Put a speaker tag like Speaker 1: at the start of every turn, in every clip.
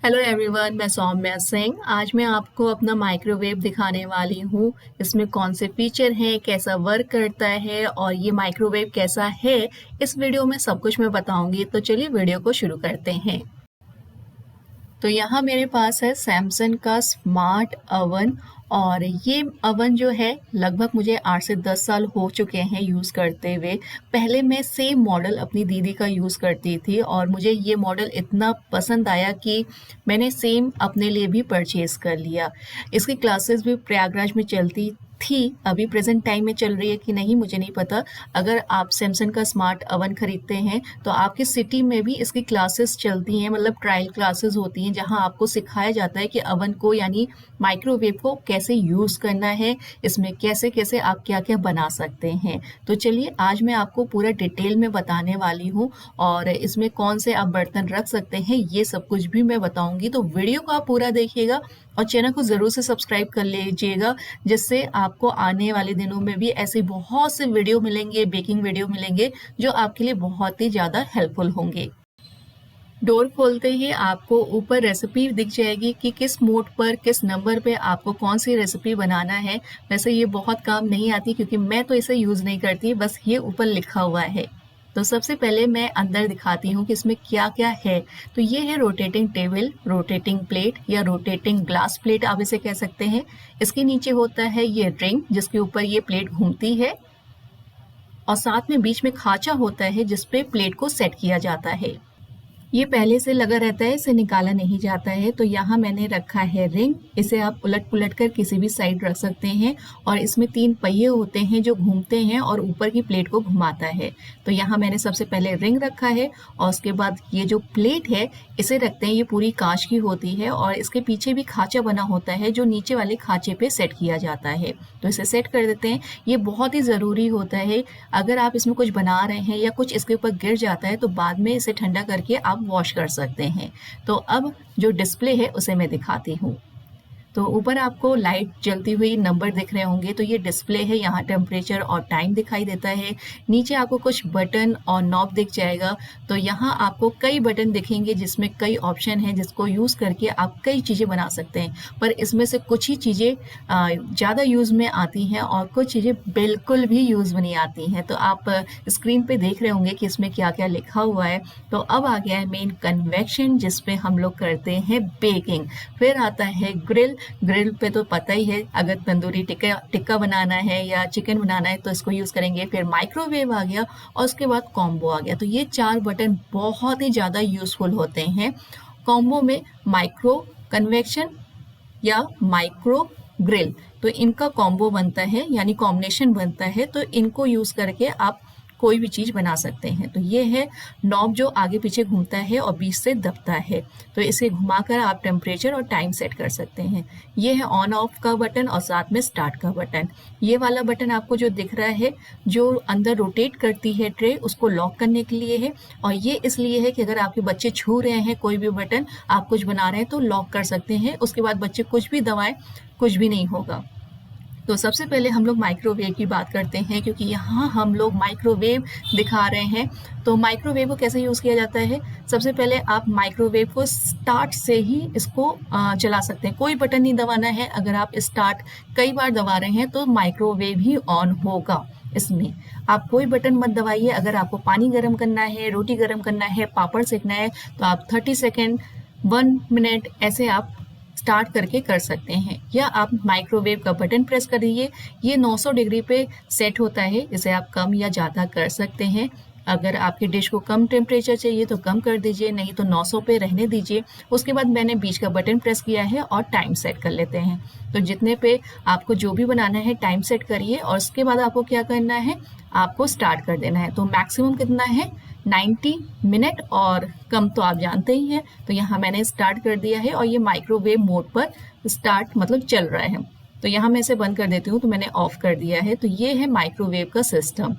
Speaker 1: Hello everyone, मैं सौम्या सिंह। आज मैं आपको अपना माइक्रोवेव दिखाने वाली हूँ। इसमें कौन से फीचर हैं, कैसा वर्क करता है और ये माइक्रोवेव कैसा है, इस वीडियो में सब कुछ मैं बताऊंगी। तो चलिए वीडियो को शुरू करते हैं। तो यहाँ मेरे पास है सैमसंग का स्मार्ट अवन और ये अवन जो है लगभग मुझे 8 से 10 साल हो चुके हैं यूज़ करते हुए। पहले मैं सेम मॉडल अपनी दीदी का यूज़ करती थी और मुझे ये मॉडल इतना पसंद आया कि मैंने सेम अपने लिए भी परचेज़ कर लिया। इसकी क्लासेस भी प्रयागराज में चलती थी, अभी प्रेजेंट टाइम में चल रही है कि नहीं मुझे नहीं पता। अगर आप सैमसंग का स्मार्ट अवन खरीदते हैं तो आपकी सिटी में भी इसकी क्लासेस चलती हैं, मतलब ट्रायल क्लासेस होती हैं जहां आपको सिखाया जाता है कि अवन को यानी माइक्रोवेव को कैसे यूज़ करना है, इसमें कैसे कैसे आप क्या क्या बना सकते हैं। तो चलिए आज मैं आपको पूरा डिटेल में बताने वाली हूँ और इसमें कौन से आप बर्तन रख सकते हैं ये सब कुछ भी मैं बताऊंगी। तो वीडियो को आप पूरा देखिएगा और चैनल को ज़रूर से सब्सक्राइब कर लीजिएगा, जिससे आपको आने वाले दिनों में भी ऐसे बहुत से वीडियो मिलेंगे, बेकिंग वीडियो मिलेंगे जो आपके लिए बहुत ही ज़्यादा हेल्पफुल होंगे। डोर खोलते ही आपको ऊपर रेसिपी दिख जाएगी कि किस मोड पर, किस नंबर पे आपको कौन सी रेसिपी बनाना है। वैसे ये बहुत काम नहीं आती क्योंकि मैं तो इसे यूज़ नहीं करती, बस ये ऊपर लिखा हुआ है। तो सबसे पहले मैं अंदर दिखाती हूँ कि इसमें क्या क्या है। तो ये है रोटेटिंग टेबल, रोटेटिंग प्लेट या रोटेटिंग ग्लास प्लेट आप इसे कह सकते हैं। इसके नीचे होता है ये रिंग जिसके ऊपर ये प्लेट घूमती है और साथ में बीच में खांचा होता है जिसपे प्लेट को सेट किया जाता है। ये पहले से लगा रहता है, इसे निकाला नहीं जाता है। तो यहाँ मैंने रखा है रिंग, इसे आप उलट पुलट कर किसी भी साइड रख सकते हैं और इसमें 3 पहिए होते हैं जो घूमते हैं और ऊपर की प्लेट को घुमाता है। तो यहाँ मैंने सबसे पहले रिंग रखा है और उसके बाद ये जो प्लेट है इसे रखते हैं। ये पूरी कांच की होती है और इसके पीछे भी खांचा बना होता है जो नीचे वाले खांचे पे सेट किया जाता है। तो इसे सेट कर देते हैं। ये बहुत ही ज़रूरी होता है, अगर आप इसमें कुछ बना रहे हैं या कुछ इसके ऊपर गिर जाता है तो बाद में इसे ठंडा करके आप वॉश कर सकते हैं। तो अब जो डिस्प्ले है उसे मैं दिखाती हूँ। तो ऊपर आपको लाइट जलती हुई नंबर दिख रहे होंगे, तो ये डिस्प्ले है, यहाँ टेम्परेचर और टाइम दिखाई देता है। नीचे आपको कुछ बटन और नॉब दिख जाएगा। तो यहाँ आपको कई बटन दिखेंगे जिसमें कई ऑप्शन हैं जिसको यूज़ करके आप कई चीज़ें बना सकते हैं। पर इसमें से कुछ ही चीज़ें ज़्यादा यूज़ में आती हैं और कुछ चीज़ें बिल्कुल भी यूज़ में नहीं आती हैं। तो आप स्क्रीन पे देख रहे होंगे कि इसमें क्या क्या लिखा हुआ है। तो अब आ गया है मेन कन्वेक्शन जिसपे हम लोग करते हैं बेकिंग। फिर आता है ग्रिल। ग्रिल पे तो पता ही है, अगर तंदूरी टिक्का टिक्का बनाना है या चिकन बनाना है तो इसको यूज़ करेंगे। फिर माइक्रोवेव आ गया और उसके बाद कॉम्बो आ गया। तो ये 4 बटन बहुत ही ज़्यादा यूज़फुल होते हैं। कॉम्बो में माइक्रो कन्वेक्शन या माइक्रो ग्रिल, तो इनका कॉम्बो बनता है यानी कॉम्बिनेशन बनता है। तो इनको यूज़ करके आप कोई भी चीज़ बना सकते हैं। तो ये है नॉब जो आगे पीछे घूमता है और बीच से दबता है। तो इसे घुमाकर आप टेम्परेचर और टाइम सेट कर सकते हैं। ये है ऑन ऑफ का बटन और साथ में स्टार्ट का बटन। ये वाला बटन आपको जो दिख रहा है, जो अंदर रोटेट करती है ट्रे, उसको लॉक करने के लिए है। और ये इसलिए है कि अगर आपके बच्चे छू रहे हैं कोई भी बटन, आप कुछ बना रहे हैं तो लॉक कर सकते हैं। उसके बाद बच्चे कुछ भी दबाएं, कुछ भी नहीं होगा। तो सबसे पहले हम लोग माइक्रोवेव की बात करते हैं क्योंकि यहाँ हम लोग माइक्रोवेव दिखा रहे हैं। तो माइक्रोवेव को कैसे यूज़ किया जाता है, सबसे पहले आप माइक्रोवेव को स्टार्ट से ही इसको चला सकते हैं। कोई बटन नहीं दबाना है। अगर आप स्टार्ट कई बार दबा रहे हैं तो माइक्रोवेव ही ऑन होगा। इसमें आप कोई बटन मत दबाइए। अगर आपको पानी गर्म करना है, रोटी गर्म करना है, पापड़ सेकना है तो आप 30 सेकेंड, 1 मिनट ऐसे आप स्टार्ट करके कर सकते हैं। या आप माइक्रोवेव का बटन प्रेस कर दीजिए। ये 900 डिग्री पे सेट होता है, इसे आप कम या ज़्यादा कर सकते हैं। अगर आपकी डिश को कम टेम्परेचर चाहिए तो कम कर दीजिए, नहीं तो 900 पे रहने दीजिए। उसके बाद मैंने बीच का बटन प्रेस किया है और टाइम सेट कर लेते हैं। तो जितने पे आपको जो भी बनाना है टाइम सेट करिए और उसके बाद आपको क्या करना है, आपको स्टार्ट कर देना है। तो मैक्सिमम कितना है, 90 मिनट, और कम तो आप जानते ही हैं। तो यहाँ मैंने स्टार्ट कर दिया है और ये माइक्रोवेव मोड पर स्टार्ट मतलब चल रहा है। तो यहाँ मैं इसे बंद कर देती हूँ, तो मैंने ऑफ कर दिया है। तो ये है माइक्रोवेव का सिस्टम।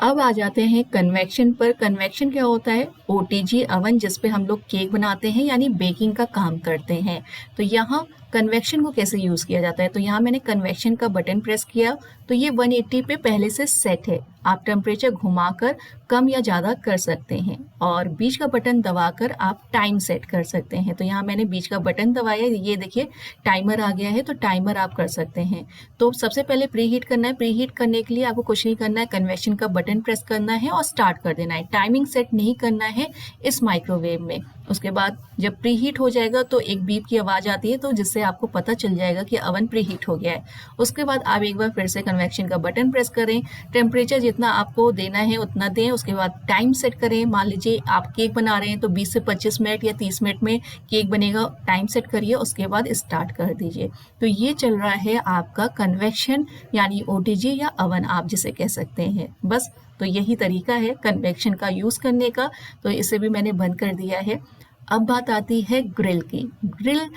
Speaker 1: अब आ जाते हैं कन्वेक्शन पर। कन्वेक्शन क्या होता है, ओटीजी अवन जिस पे हम लोग केक बनाते हैं यानी बेकिंग का काम करते हैं। तो यहाँ कन्वेक्शन को कैसे यूज़ किया जाता है। तो यहाँ मैंने कन्वेक्शन का बटन प्रेस किया तो ये 180 पे पहले से सेट है। आप टेम्परेचर घुमाकर कम या ज़्यादा कर सकते हैं और बीच का बटन दबाकर आप टाइम सेट कर सकते हैं। तो यहाँ मैंने बीच का बटन दबाया, ये देखिए टाइमर आ गया है, तो टाइमर आप कर सकते हैं। तो सबसे पहले प्री हीट करना है। प्री हीट करने के लिए आपको कुछ नहीं करना है, कन्वेक्शन का बटन प्रेस करना है और स्टार्ट कर देना है। टाइमिंग सेट नहीं करना है इस माइक्रोवेव में। उसके बाद जब प्री हीट हो जाएगा तो एक बीप की आवाज़ आती है, तो जिससे आपको पता चल जाएगा कि अवन प्री हीट हो गया है। उसके बाद आप एक बार फिर से कन्वेक्शन का बटन प्रेस करें, टेम्परेचर जितना आपको देना है उतना दें। उसके बाद टाइम सेट करें। मान लीजिए आप केक बना रहे हैं तो 20 से 25 मिनट या 30 मिनट में केक बनेगा, टाइम सेट करिए, उसके बाद स्टार्ट कर दीजिए। तो ये चल रहा है आपका कन्वेक्शन यानी ओटीजी या अवन आप जिसे कह सकते हैं। बस तो यही तरीका है कन्वेक्शन का यूज़ करने का। तो इसे भी मैंने बंद कर दिया है। अब बात आती है ग्रिल की। ग्रिल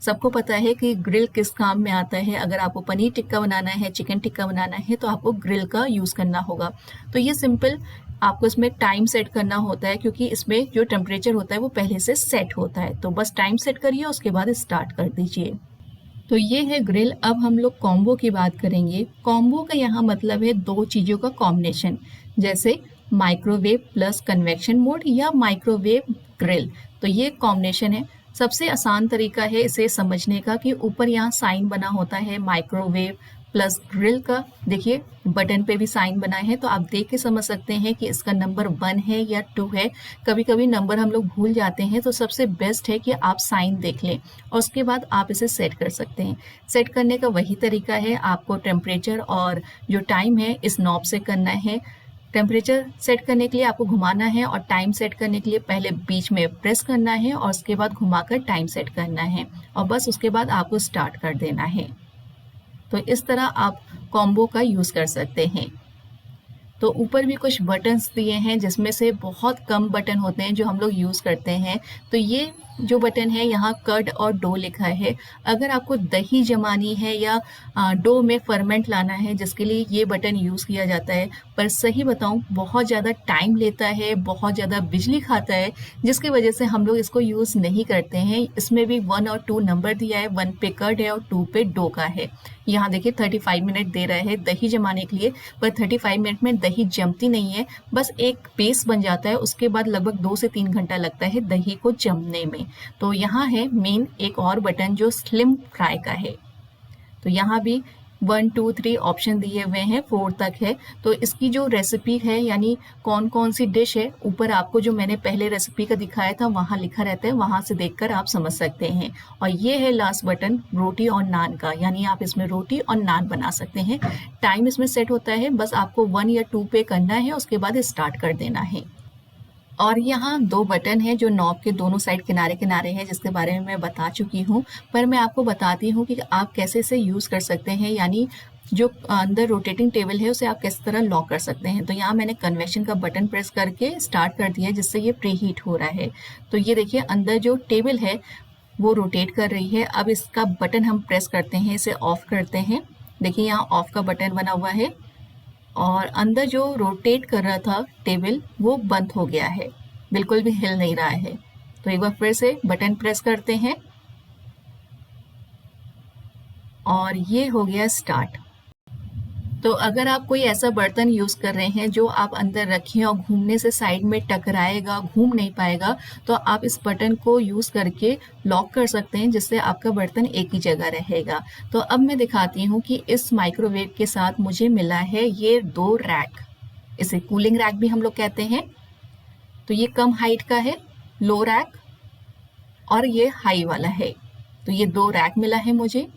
Speaker 1: सबको पता है कि ग्रिल किस काम में आता है। अगर आपको पनीर टिक्का बनाना है, चिकन टिक्का बनाना है तो आपको ग्रिल का यूज़ करना होगा। तो ये सिंपल आपको इसमें टाइम सेट करना होता है, क्योंकि इसमें जो टेम्परेचर होता है वो पहले से सेट होता है। तो बस टाइम सेट करिए, उसके बाद स्टार्ट कर दीजिए। तो ये है ग्रिल। अब हम लोग कॉम्बो की बात करेंगे। कॉम्बो का यहाँ मतलब है दो चीज़ों का कॉम्बिनेशन, जैसे माइक्रोवेव प्लस कन्वेक्शन मोड या माइक्रोवेव ग्रिल। तो ये कॉम्बिनेशन है। सबसे आसान तरीका है इसे समझने का कि ऊपर यहाँ साइन बना होता है माइक्रोवेव प्लस ग्रिल का। देखिए बटन पे भी साइन बना है, तो आप देख के समझ सकते हैं कि इसका नंबर 1 है या 2 है। कभी कभी नंबर हम लोग भूल जाते हैं, तो सबसे बेस्ट है कि आप साइन देख लें और उसके बाद आप इसे सेट कर सकते हैं। सेट करने का वही तरीका है, आपको टेम्परेचर और जो टाइम है इस नॉब से करना है। टेम्परेचर सेट करने के लिए आपको घुमाना है और टाइम सेट करने के लिए पहले बीच में प्रेस करना है और उसके बाद घुमाकर टाइम सेट करना है और बस उसके बाद आपको स्टार्ट कर देना है। तो इस तरह आप कॉम्बो का यूज़ कर सकते हैं। तो ऊपर भी कुछ बटन्स दिए हैं जिसमें से बहुत कम बटन होते हैं जो हम लोग यूज़ करते हैं। तो ये जो बटन है यहाँ कर्ड और डो लिखा है। अगर आपको दही जमानी है या डो में फर्मेंट लाना है, जिसके लिए ये बटन यूज़ किया जाता है। पर सही बताऊँ बहुत ज़्यादा टाइम लेता है, बहुत ज़्यादा बिजली खाता है, जिसकी वजह से हम लोग इसको यूज़ नहीं करते हैं। इसमें भी 1 और 2 नंबर दिया है, 1 पे कर्ड है और 2 पे डो का है। यहाँ देखिए 35 मिनट दे रहा है दही जमाने के लिए, पर 35 मिनट में दही जमती नहीं है, बस एक पेस्ट बन जाता है। उसके बाद लगभग 2 से 3 घंटा लगता है दही को जमने में। तो यहाँ है मेन एक और बटन जो स्लिम फ्राई का है। तो यहाँ भी 1 2 3 ऑप्शन दिए हुए हैं, 4 तक है। तो इसकी जो रेसिपी है यानी कौन कौन सी डिश है, ऊपर आपको जो मैंने पहले रेसिपी का दिखाया था वहाँ लिखा रहता है, वहाँ से देखकर आप समझ सकते हैं। और ये है लास्ट बटन रोटी और नान का, यानी आप इसमें रोटी और नान बना सकते हैं। टाइम इसमें सेट होता है, बस आपको 1 या 2 पे करना है, उसके बाद स्टार्ट कर देना है। और यहाँ 2 बटन हैं जो नॉब के दोनों साइड किनारे किनारे हैं, जिसके बारे में मैं बता चुकी हूँ। पर मैं आपको बताती हूँ कि आप कैसे इसे यूज़ कर सकते हैं, यानी जो अंदर रोटेटिंग टेबल है उसे आप किस तरह लॉक कर सकते हैं। तो यहाँ मैंने कन्वेक्शन का बटन प्रेस करके स्टार्ट कर दिया, जिससे ये प्री हीट हो रहा है। तो ये देखिए अंदर जो टेबल है वो रोटेट कर रही है। अब इसका बटन हम प्रेस करते हैं, इसे ऑफ करते हैं। देखिए यहाँ ऑफ का बटन बना हुआ है और अंदर जो रोटेट कर रहा था टेबल वो बंद हो गया है, बिल्कुल भी हिल नहीं रहा है। तो एक बार फिर से बटन प्रेस करते हैं और ये हो गया स्टार्ट। तो अगर आप कोई ऐसा बर्तन यूज़ कर रहे हैं जो आप अंदर रखें और घूमने से साइड में टकराएगा, घूम नहीं पाएगा, तो आप इस बटन को यूज़ करके लॉक कर सकते हैं, जिससे आपका बर्तन एक ही जगह रहेगा। तो अब मैं दिखाती हूँ कि इस माइक्रोवेव के साथ मुझे मिला है ये 2 रैक, इसे कूलिंग रैक भी हम लोग कहते हैं। तो ये कम हाइट का है, लो रैक, और ये हाई वाला है। तो ये 2 रैक मिला है मुझे।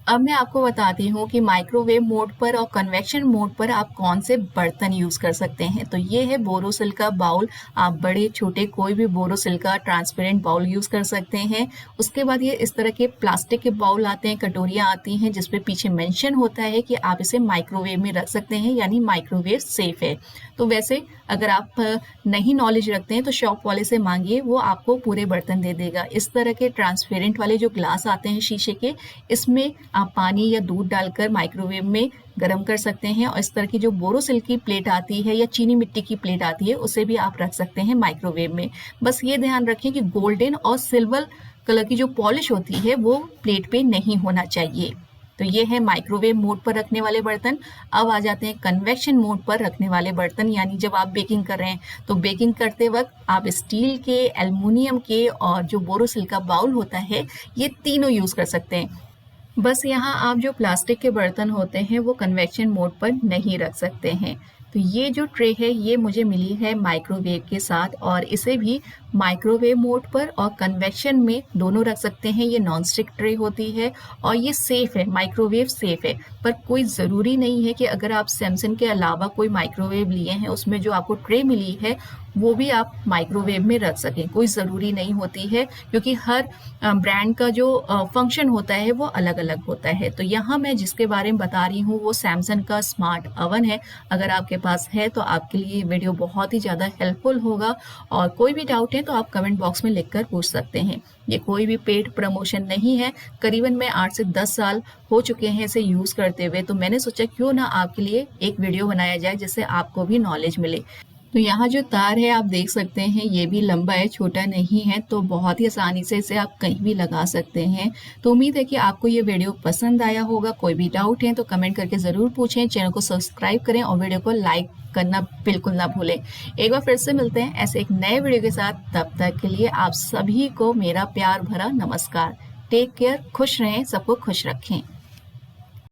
Speaker 1: अब मैं आपको बताती हूँ कि माइक्रोवेव मोड पर और कन्वेक्शन मोड पर आप कौन से बर्तन यूज़ कर सकते हैं। तो ये है बोरोसिल का बाउल। आप बड़े छोटे कोई भी बोरोसिल का ट्रांसपेरेंट बाउल यूज़ कर सकते हैं। उसके बाद ये इस तरह के प्लास्टिक के बाउल आते हैं, कटोरियाँ आती हैं, जिसपे पीछे मेंशन होता है कि आप इसे माइक्रोवेव में रख सकते हैं, यानी माइक्रोवेव सेफ है। तो वैसे अगर आप नहीं नॉलेज रखते हैं तो शॉप वाले से मांगिए, वो आपको पूरे बर्तन दे देगा। इस तरह के ट्रांसपेरेंट वाले जो ग्लास आते हैं शीशे के, इसमें आप पानी या दूध डालकर माइक्रोवेव में गर्म कर सकते हैं। और इस तरह की जो बोरोसिल की प्लेट आती है या चीनी मिट्टी की प्लेट आती है, उसे भी आप रख सकते हैं माइक्रोवेव में। बस ये ध्यान रखें कि गोल्डन और सिल्वर कलर की जो पॉलिश होती है वो प्लेट पे नहीं होना चाहिए। तो ये है माइक्रोवेव मोड पर रखने वाले बर्तन। अब आ जाते हैं कन्वेक्शन मोड पर रखने वाले बर्तन, यानी जब आप बेकिंग कर रहे हैं तो बेकिंग करते वक्त आप स्टील के, एल्युमिनियम के और जो बोरोसिल का बाउल होता है ये तीनों यूज़ कर सकते हैं। बस यहाँ आप जो प्लास्टिक के बर्तन होते हैं वो कन्वेक्शन मोड पर नहीं रख सकते हैं। तो ये जो ट्रे है ये मुझे मिली है माइक्रोवेव के साथ, और इसे भी माइक्रोवेव मोड पर और कन्वेक्शन में दोनों रख सकते हैं। ये नॉन स्टिक ट्रे होती है और ये सेफ़ है, माइक्रोवेव सेफ़ है। पर कोई ज़रूरी नहीं है कि अगर आप सैमसंग के अलावा कोई माइक्रोवेव लिए हैं उसमें जो आपको ट्रे मिली है वो भी आप माइक्रोवेव में रख सकें, कोई ज़रूरी नहीं होती है, क्योंकि हर ब्रांड का जो फंक्शन होता है वो अलग अलग होता है। तो यहाँ मैं जिसके बारे में बता रही हूँ वो सैमसंग का स्मार्ट अवन है। अगर आपके पास है तो आपके लिए ये वीडियो बहुत ही ज़्यादा हेल्पफुल होगा, और कोई भी डाउट है तो आप कमेंट बॉक्स में लिखकर पूछ सकते हैं। ये कोई भी पेड प्रमोशन नहीं है। करीबन मैं 8 से 10 साल हो चुके हैं इसे यूज़ करते हुए, तो मैंने सोचा क्यों ना आपके लिए एक वीडियो बनाया जाए जिससे आपको भी नॉलेज मिले। तो यहाँ जो तार है आप देख सकते हैं ये भी लंबा है, छोटा नहीं है, तो बहुत ही आसानी से इसे आप कहीं भी लगा सकते हैं। तो उम्मीद है कि आपको ये वीडियो पसंद आया होगा। कोई भी डाउट है तो कमेंट करके ज़रूर पूछें, चैनल को सब्सक्राइब करें और वीडियो को लाइक करना बिल्कुल ना भूलें। एक बार फिर से मिलते हैं ऐसे एक नए वीडियो के साथ, तब तक के लिए आप सभी को मेरा प्यार भरा नमस्कार। टेक केयर, खुश रहें, सबको खुश रखें।